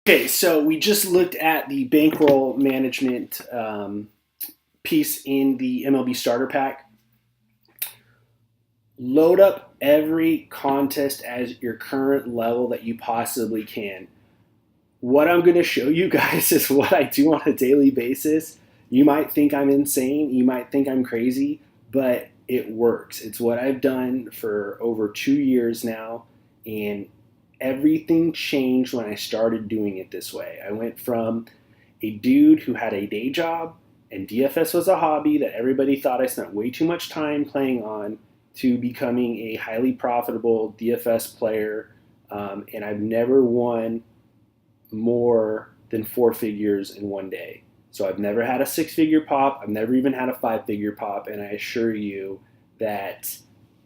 Okay, so we just looked at the bankroll management piece in the MLB starter pack. Load up every contest as your current level that you possibly can. What I'm going to show you guys is what I do on a daily basis. You might think I'm insane, you might think I'm crazy, but it works. It's what I've done for over 2 years now, and everything changed when I started doing it this way. I went from a dude who had a day job and DFS was a hobby that everybody thought I spent way too much time playing on to becoming a highly profitable DFS player. And I've never won more than 4 figures in one day. So I've never had a 6-figure pop. I've never even had a 5-figure pop. And I assure you that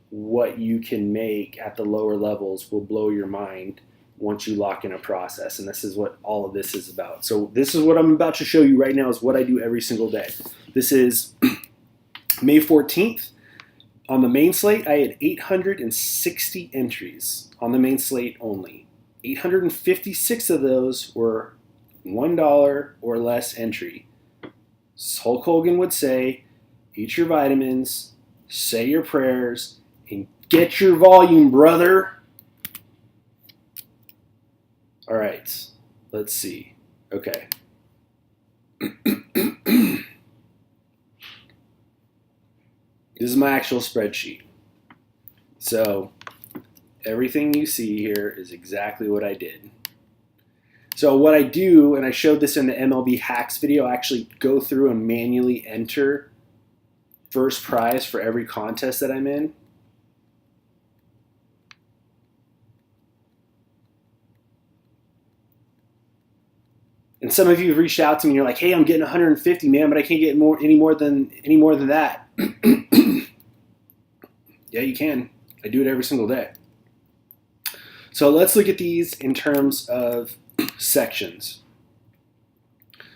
what you can make at the lower levels will blow your mind once you lock in a process. And this is what all of this is about. So this is what I'm about to show you right now is what I do every single day. This is May 14th. On the main slate, I had 860 entries on the main slate only. 856 of those were $1 or less entry. Hulk Hogan would say, eat your vitamins, say your prayers, and get your volume, brother. All right, let's see. Okay. This is my actual spreadsheet. So everything you see here is exactly what I did. So what I do, and I showed this in the MLB hacks video, I actually go through and manually enter first prize for every contest that I'm in. And some of you have reached out to me and you're like, hey, I'm getting 150, man, but I can't get any more than that. Yeah, you can. I do it every single day. So let's look at these in terms of sections.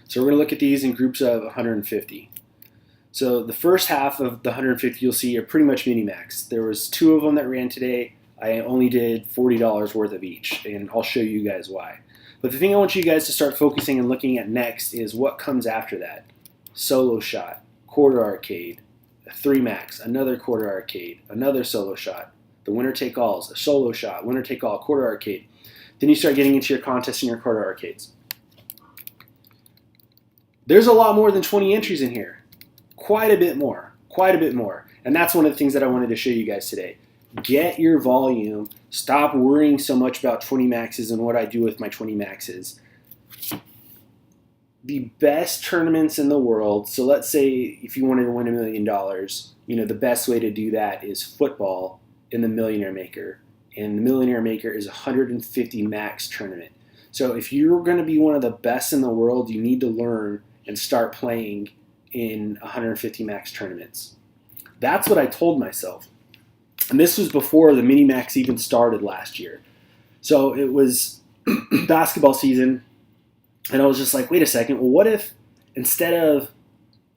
So we're going to look at these in groups of 150. So the first half of the 150 you'll see are pretty much mini-max. There was 2 of them that ran today. I only did $40 worth of each, and I'll show you guys why. But the thing I want you guys to start focusing and looking at next is what comes after that. Solo shot, quarter arcade, a 3-max, another quarter arcade, another solo shot, the winner take alls, a solo shot, winner take all, quarter arcade. Then you start getting into your contests and your quarter arcades. There's a lot more than 20 entries in here. Quite a bit more. And that's one of the things that I wanted to show you guys today. Get your volume. Stop worrying so much about 20 maxes and what I do with my 20 maxes. The best tournaments in the world, so let's say if you wanted to win $1 million, the best way to do that is football in the Millionaire Maker. And the Millionaire Maker is a 150 max tournament. So if you're going to be one of the best in the world, you need to learn and start playing in 150 max tournaments. That's what I told myself. And this was before the mini max even started last year. So it was basketball season, and I was just like, wait a second, well, what if instead of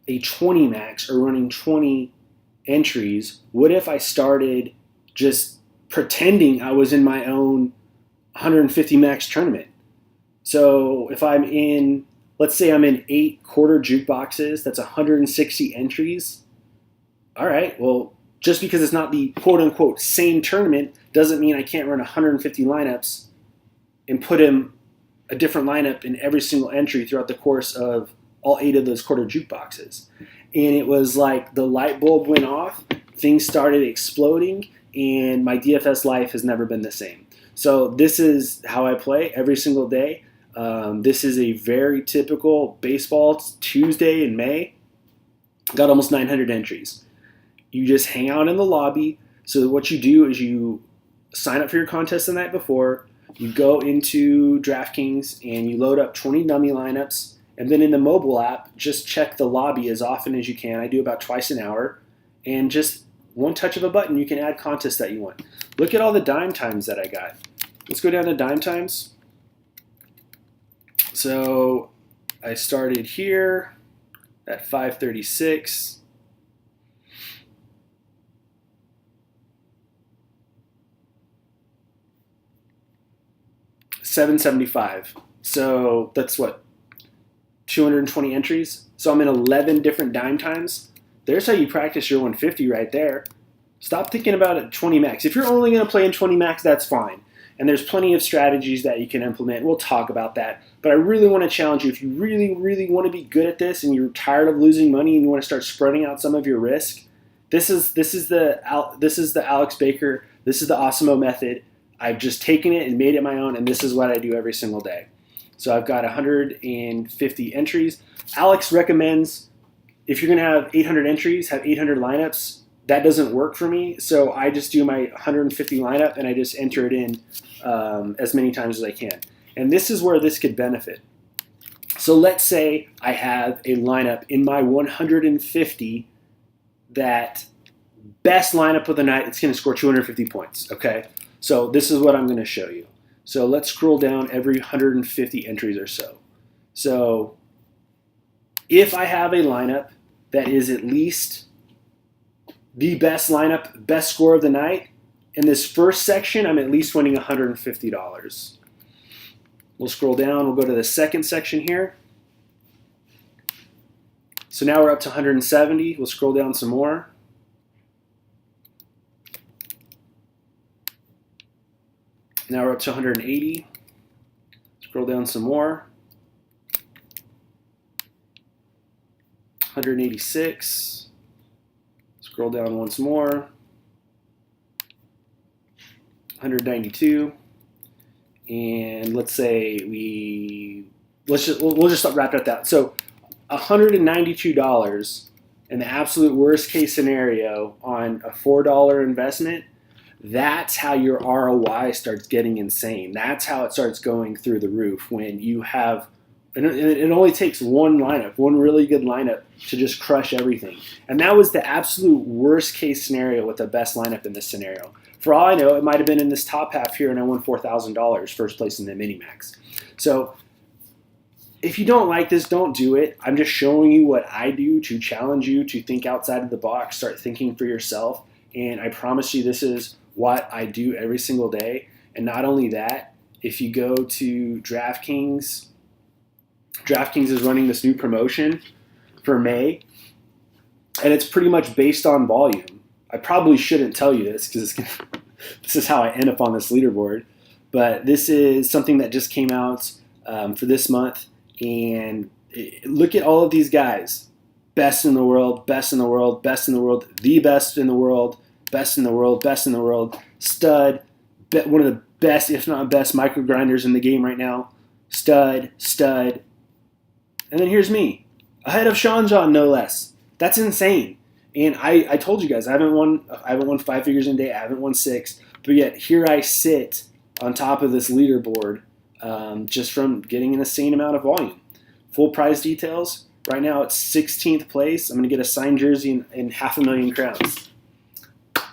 a 20 max or running 20 entries, what if I started just pretending I was in my own 150 max tournament? So if I'm in, let's say I'm in 8 quarter jukeboxes, that's 160 entries. All right, well, just because it's not the quote-unquote same tournament doesn't mean I can't run 150 lineups and put in a different lineup in every single entry throughout the course of all 8 of those quarter jukeboxes. And it was like the light bulb went off, things started exploding, and my DFS life has never been the same. So this is how I play every single day. This is a very typical baseball Tuesday in May. Got almost 900 entries. You just hang out in the lobby. So what you do is you sign up for your contest the night before. You go into DraftKings and you load up 20 dummy lineups. And then in the mobile app, just check the lobby as often as you can. I do about twice an hour. And just one touch of a button, you can add contests that you want. Look at all the dime times that I got. Let's go down to dime times. So I started here at 536. $7.75. So that's what, 220 entries. So I'm in 11 different dime times. There's how you practice your 150 right there. Stop thinking about it 20 max. If you're only going to play in 20 max, that's fine. And there's plenty of strategies that you can implement. We'll talk about that. But I really want to challenge you. If you really, really want to be good at this and you're tired of losing money and you want to start spreading out some of your risk, this is the Alex Baker. This is the Awesemo method. I've just taken it and made it my own, and this is what I do every single day. So I've got 150 entries. Alex recommends if you're going to have 800 entries, have 800 lineups. That doesn't work for me, so I just do my 150 lineup and I just enter it in as many times as I can. And this is where this could benefit. So let's say I have a lineup in my 150 that best lineup of the night, it's going to score 250 points, okay? So this is what I'm going to show you. So let's scroll down every 150 entries or so. So if I have a lineup that is at least the best lineup, best score of the night, in this first section, I'm at least winning $150. We'll scroll down. We'll go to the second section here. So now we're up to 170. We'll scroll down some more. Now we're up to 180. Scroll down some more. 186. Scroll down once more. 192. And let's say we'll just wrap it up that. So $192 in the absolute worst case scenario on a $4 investment. That's how your ROI starts getting insane. That's how it starts going through the roof when you have, and it only takes one lineup, one really good lineup to just crush everything. And that was the absolute worst case scenario with the best lineup in this scenario. For all I know, it might have been in this top half here and I won $4,000 first place in the mini-max. So if you don't like this, don't do it. I'm just showing you what I do to challenge you to think outside of the box, start thinking for yourself. And I promise you this is what I do every single day. And not only that, if you go to DraftKings is running this new promotion for May, and it's pretty much based on volume. I probably shouldn't tell you this because this is how I end up on this leaderboard, but this is something that just came out for this month, and look at all of these guys. Best in the world, best in the world, best in the world, the best in the world, best in the world, best in the world, stud, one of the best, if not best, micro grinders in the game right now, stud, and then here's me, ahead of Sean John, no less. That's insane. And I told you guys, I haven't won 5 figures in a day, I haven't won 6, but yet here I sit on top of this leaderboard just from getting an insane amount of volume. Full prize details, right now it's 16th place. I'm going to get a signed jersey and 500,000 crowns.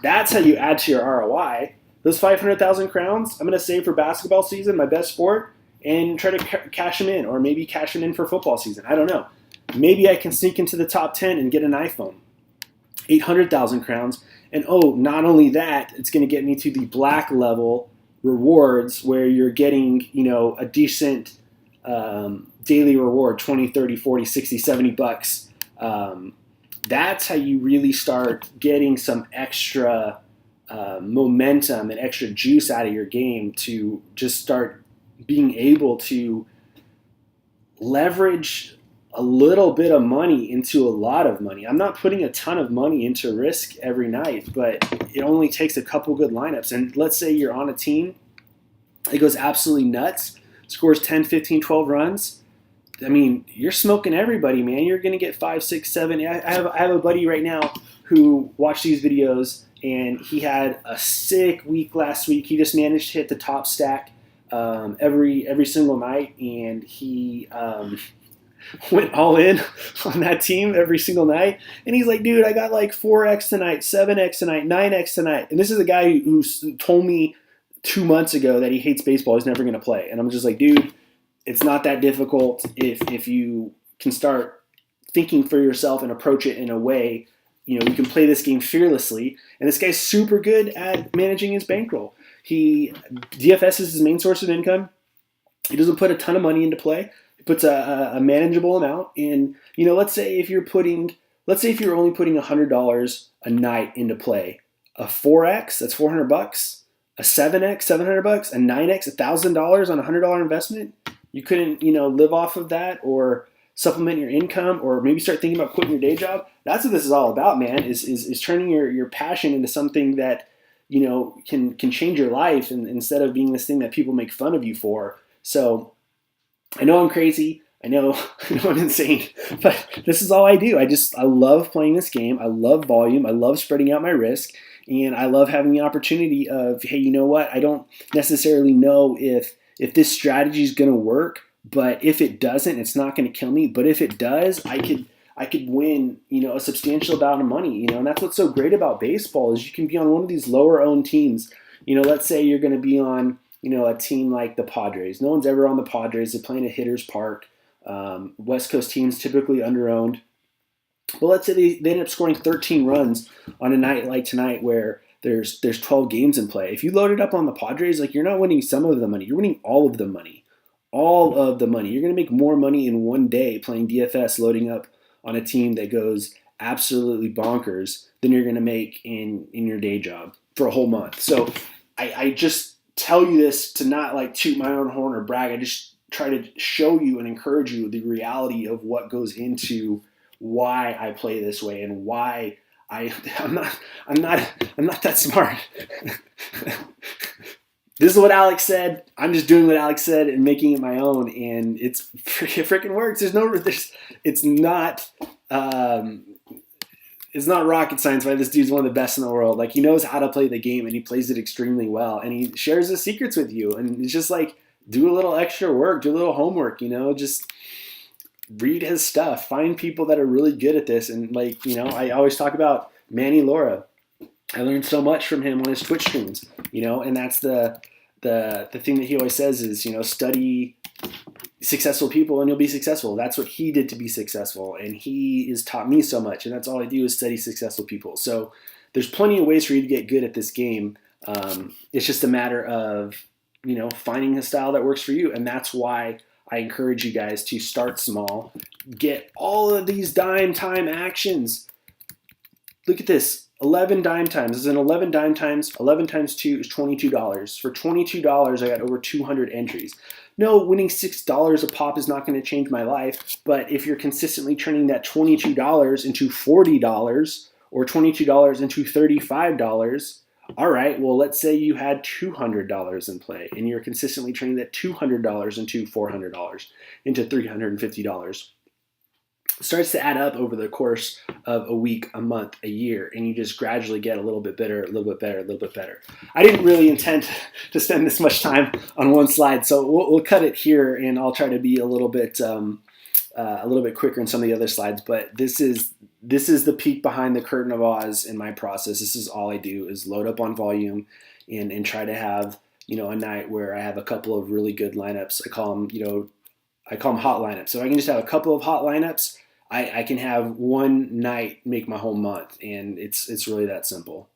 That's how you add to your ROI. Those 500,000 crowns, I'm going to save for basketball season, my best sport, and try to cash them in, or maybe cash them in for football season. I don't know. Maybe I can sneak into the top 10 and get an iPhone. 800,000 crowns. And not only that, it's going to get me to the black level rewards where you're getting, a decent daily reward, 20, 30, 40, 60, 70 bucks. That's how you really start getting some extra momentum and extra juice out of your game to just start being able to leverage a little bit of money into a lot of money. I'm not putting a ton of money into risk every night, but it only takes a couple good lineups. And let's say you're on a team, it goes absolutely nuts, scores 10, 15, 12 runs. I mean, you're smoking everybody, man. You're going to get 5, 6, 7. I have a buddy right now who watched these videos, and he had a sick week last week. He just managed to hit the top stack every single night, and he went all in on that team every single night. And he's like, dude, I got like 4x tonight, 7x tonight, 9x tonight. And this is a guy who told me 2 months ago that he hates baseball. He's never going to play. And I'm just like, dude, it's not that difficult if you can start thinking for yourself and approach it in a way, you can play this game fearlessly. And this guy's super good at managing his bankroll. DFS is his main source of income. He doesn't put a ton of money into play. He puts a manageable amount. And let's say if you're only putting $100 a night into play, a 4x, that's $400. A 7x, $700. A 9x, $1,000 on a $100 investment. You couldn't live off of that, or supplement your income, or maybe start thinking about quitting your day job. That's what this is all about, man. Is turning your passion into something that can change your life, and instead of being this thing that people make fun of you for. So I know I'm crazy. I know I'm insane, but this is all I do. I love playing this game. I love volume. I love spreading out my risk, and I love having the opportunity of, hey, you know what? I don't necessarily know if this strategy is going to work, but if it doesn't, it's not going to kill me. But if it does, I could win, a substantial amount of money, and that's what's so great about baseball is you can be on one of these lower owned teams. Let's say you're going to be on, a team like the Padres. No one's ever on the Padres. They play in a hitter's park. West Coast teams typically underowned. But let's say they end up scoring 13 runs on a night like tonight where there's 12 games in play. If you load it up on the Padres, you're not winning some of the money. You're winning all of the money. All of the money. You're going to make more money in one day playing DFS, loading up on a team that goes absolutely bonkers than you're going to make in your day job for a whole month. So I just tell you this to not toot my own horn or brag. I just try to show you and encourage you the reality of what goes into why I play this way and why I'm not that smart. This is what Alex said. I'm just doing what Alex said and making it my own, and it freaking works. It's not rocket science, right? This dude's one of the best in the world. He knows how to play the game, and he plays it extremely well, and he shares his secrets with you. And it's just do a little extra work, do a little homework, just read his stuff, find people that are really good at this. And I always talk about Manny Laura. I learned so much from him on his Twitch streams, and that's the thing that he always says is, study successful people and you'll be successful. That's what he did to be successful, and he has taught me so much, and that's all I do is study successful people. So there's plenty of ways for you to get good at this game. It's just a matter of finding a style that works for you, and that's why I encourage you guys to start small, get all of these dime time actions. Look at this. 11 dime times. This is an 11 dime times. 11 times 2 is $22. For $22, I got over 200 entries. No, winning $6 a pop is not going to change my life, but if you're consistently turning that $22 into $40 or $22 into $35, all right, well, let's say you had $200 in play and you're consistently turning that $200 into $400, into $350. Starts to add up over the course of a week, a month, a year, and you just gradually get a little bit better, a little bit better, a little bit better. I didn't really intend to spend this much time on one slide, so we'll cut it here, and I'll try to be a little bit quicker in some of the other slides. But this is the peek behind the curtain of Oz in my process. This is all I do is load up on volume and try to have a night where I have a couple of really good lineups. I call them hot lineups. So I can just have a couple of hot lineups. I can have one night make my whole month, and it's really that simple.